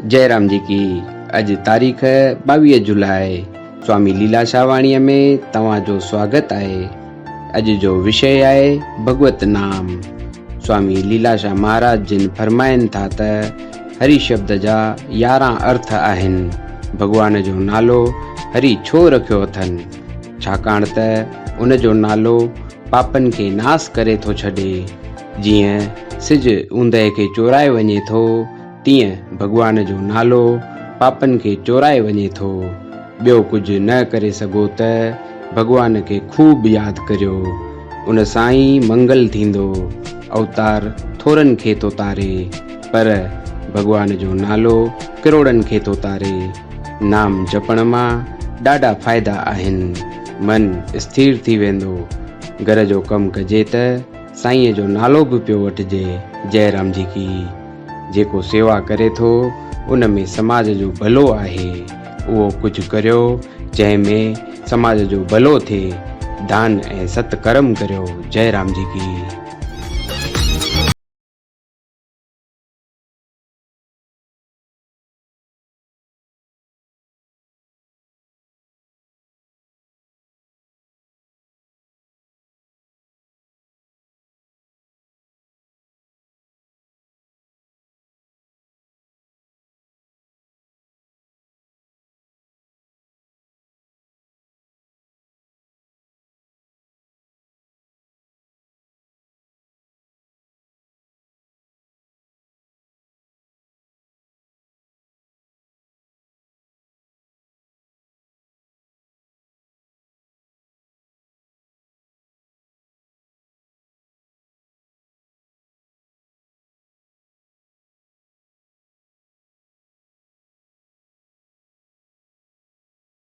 जयराम जी की। अॼु तारीख़ 22 जुलाई। स्वामी लीलाशाह वाणीअ में तव्हांजो स्वागत आहे। अॼु जो विषय आहे भगवत नाम। स्वामी लीलाशाह महाराज जिन फरमाइनि था त हरि शब्द जा 11 अर्थ आहिनि। भगवान जो नालो हरि छो रखियो अथनि? छाकाणि त उन जो नालो पापनि खे नास करे थो छॾे। जीअं सिज ऊंदहि खे चोराए वञे थो, तीअं भगवान जो नालो पापनि खे चोराए वञे थो। ॿियो कुझु न करे सघो त भगवान खे खूब यादि करियो, उन सां ई मंगल थींदो। अवतार थोरनि खे थो तारे, पर भगवान जो नालो करोड़नि खे थो तारे। नाम जपण मां ॾाढा फ़ाइदा आहिनि। मन स्थिर थी वेंदो। घर जो कमु कजे त साईंअ जो नालो बि पियो वठिजे। जयराम जी की। जेको सेवा करे थो उन में समाज जो भलो आहे। उहो कुझु करियो जंहिंमें समाज जो भलो थिए। दान ऐं सत्कर्म करियो। जयराम जी की।